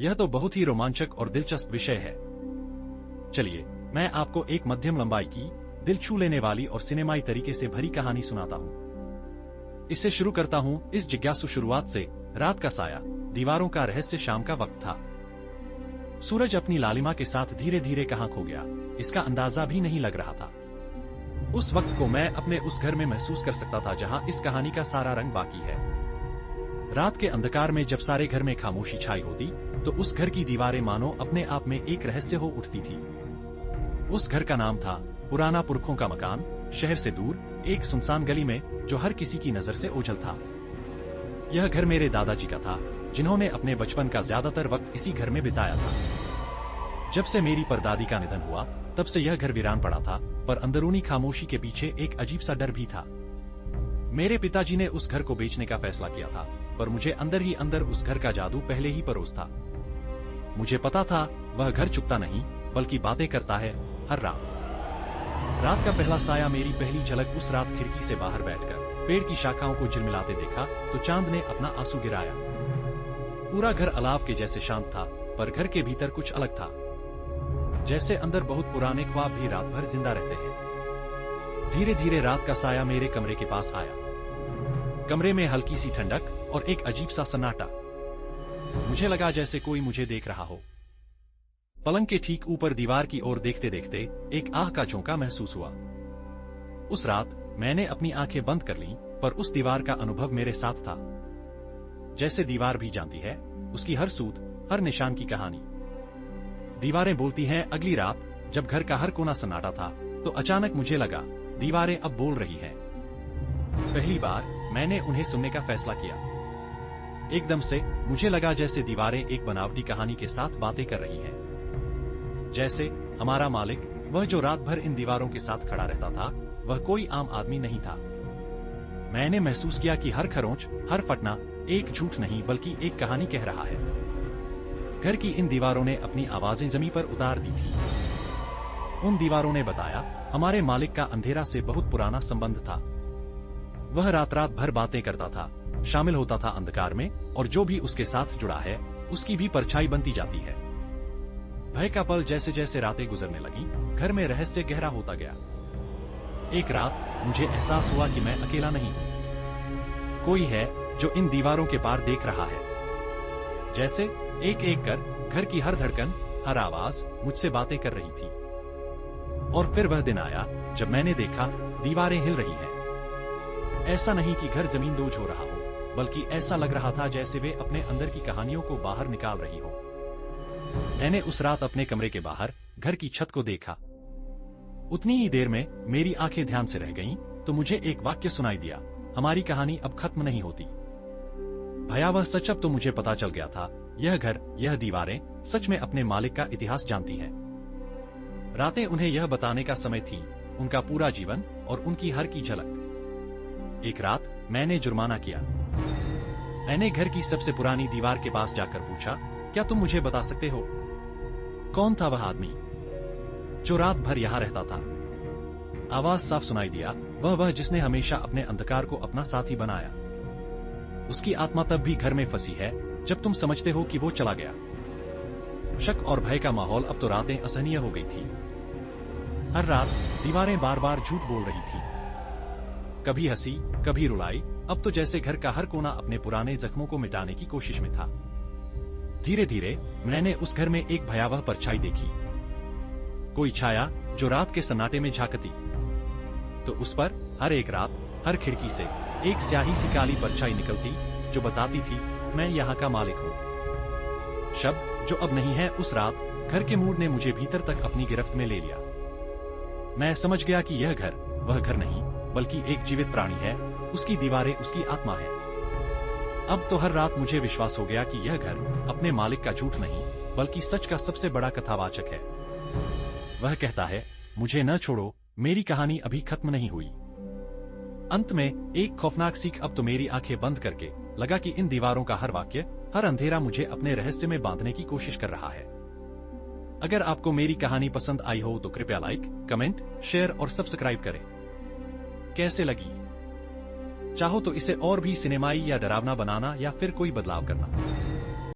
यह तो बहुत ही रोमांचक और दिलचस्प विषय है। चलिए, मैं आपको एक मध्यम लंबाई की, दिल छू लेने वाली और सिनेमाई तरीके से भरी कहानी सुनाता हूँ। इससे शुरू करता हूँ इस जिज्ञासु शुरुआत से। रात का साया, दीवारों का रहस्य। शाम का वक्त था। सूरज अपनी लालिमा के साथ धीरे धीरे कहाँ खो गया, इसका अंदाजा भी नहीं लग रहा था। उस वक्त को मैं अपने उस घर में महसूस कर सकता था जहाँ इस कहानी का सारा रंग बाकी है। रात के अंधकार में जब सारे घर में खामोशी छाई होती, तो उस घर की दीवारें मानो अपने आप में एक रहस्य हो उठती थी। उस घर का नाम था पुराना पुरखों का मकान, शहर से दूर, एक सुनसान गली में, जो हर किसी की नजर से ओझल था। यह घर मेरे दादाजी का था, जिन्होंने अपने बचपन का ज्यादातर वक्त इसी घर में बिताया था। जब से मेरी परदादी का निधन हुआ, तब से यह घर वीरान पड़ा था, पर अंदरूनी खामोशी के पीछे एक अजीब सा डर भी था। मेरे पिताजी ने उस घर को बेचने का फैसला किया था, पर मुझे अंदर ही अंदर उस घर का जादू पहले ही परोस था। मुझे पता था वह घर चुकता नहीं, बल्कि बातें करता है हर रात। रात का पहला साया, मेरी पहली झलक उस रात खिड़की से बाहर बैठकर पेड़ की शाखाओं को झिलमिलाते देखा तो चांद ने अपना आंसू गिराया। पूरा घर अलाव के जैसे शांत था, पर घर के भीतर कुछ अलग था। जैसे अंदर बहुत पुराने ख्वाब भी रात भर जिंदा रहते हैं। धीरे धीरे रात का साया मेरे कमरे के पास आया। कमरे में हल्की सी ठंडक और एक अजीब सा सन्नाटा। मुझे लगा जैसे कोई मुझे देख रहा हो। पलंग के ठीक ऊपर दीवार की ओर देखते देखते एक आह का झोंका महसूस हुआ। उस रात मैंने अपनी आंखें बंद कर लीं, पर उस दीवार का अनुभव मेरे साथ था। जैसे दीवार भी जानती है उसकी हर सूत, हर निशान की कहानी। दीवारें बोलती हैं। अगली रात जब घर का हर कोना सन्नाटा था, तो अचानक मुझे लगा दीवारें अब बोल रही हैं। पहली बार मैंने उन्हें सुनने का फैसला किया। एकदम से मुझे लगा जैसे दीवारें एक बनावटी कहानी के साथ बातें कर रही हैं। जैसे हमारा मालिक, वह जो रात भर इन दीवारों के साथ खड़ा रहता था, वह कोई आम आदमी नहीं था। मैंने महसूस किया कि हर खरोंच, हर फटना एक झूठ नहीं बल्कि एक कहानी कह रहा है। घर की इन दीवारों ने अपनी आवाजें जमीन पर उतार दी थी। उन दीवारों ने बताया हमारे मालिक का अंधेरा से बहुत पुराना संबंध था। वह रात रात भर बातें करता था, शामिल होता था अंधकार में, और जो भी उसके साथ जुड़ा है उसकी भी परछाई बनती जाती है। भय का पल जैसे जैसे रातें गुजरने लगी, घर में रहस्य गहरा होता गया। एक रात मुझे एहसास हुआ कि मैं अकेला नहीं हूं। कोई है जो इन दीवारों के पार देख रहा है। जैसे एक एक कर घर की हर धड़कन, हर आवाज मुझसे बातें कर रही थी। और फिर वह दिन आया जब मैंने देखा दीवारें हिल रही हैं। ऐसा नहीं कि घर जमीन दोज हो रहा हो, बल्कि ऐसा लग रहा था जैसे वे अपने अंदर की कहानियों को बाहर निकाल रही हो। मैंने उस रात अपने कमरे के बाहर घर की छत को देखा। उतनी ही देर में मेरी आंखें ध्यान से रह गईं, तो मुझे एक वाक्य सुनाई दिया, हमारी कहानी अब खत्म नहीं होती। भयावह सच अब तो मुझे पता चल गया था, यह घर, यह दीवारें सच में अपने मालिक का इतिहास जानती हैं। रातें उन्हें यह बताने का समय थी, उनका पूरा जीवन और उनकी हर की झलक। एक रात मैंने जुर्माना किया। मैंने घर की सबसे पुरानी दीवार के पास जाकर पूछा, क्या तुम मुझे बता सकते हो कौन था वह आदमी जो रात भर यहाँ रहता था? आवाज साफ सुनाई दिया, वह जिसने हमेशा अपने अंधकार को अपना साथी बनाया। उसकी आत्मा तब भी घर में फंसी है जब तुम समझते हो कि वो चला गया। शक और भय का माहौल अब तो रातें असहनीय हो गई थी। हर रात दीवारें बार बार झूठ बोल रही थी, कभी हंसी, कभी रुलाई। अब तो जैसे घर का हर कोना अपने पुराने जख्मों को मिटाने की कोशिश में था। धीरे धीरे मैंने उस घर में एक भयावह परछाई देखी। कोई छाया जो रात के सन्नाटे में झांकती, तो उस पर हर एक रात, हर खिड़की से एक स्याही सी काली परछाई निकलती, जो बताती थी मैं यहाँ का मालिक हूँ। शब्द जो अब नहीं है। उस रात घर के मूड ने मुझे भीतर तक अपनी गिरफ्त में ले लिया। मैं समझ गया कि यह घर वह घर नहीं, बल्कि एक जीवित प्राणी है। उसकी दीवारें उसकी आत्मा है। अब तो हर रात मुझे विश्वास हो गया कि यह घर अपने मालिक का झूठ नहीं, बल्कि सच का सबसे बड़ा कथावाचक है। वह कहता है, मुझे न छोड़ो, मेरी कहानी अभी खत्म नहीं हुई। अंत में एक खौफनाक सीख। अब तो मेरी आंखें बंद करके लगा कि इन दीवारों का हर वाक्य, हर अंधेरा मुझे अपने रहस्य में बांधने की कोशिश कर रहा है। अगर आपको मेरी कहानी पसंद आई हो तो कृपया लाइक, कमेंट, शेयर और सब्सक्राइब करें। कैसे लगी? चाहो तो इसे और भी सिनेमाई या डरावना बनाना या फिर कोई बदलाव करना।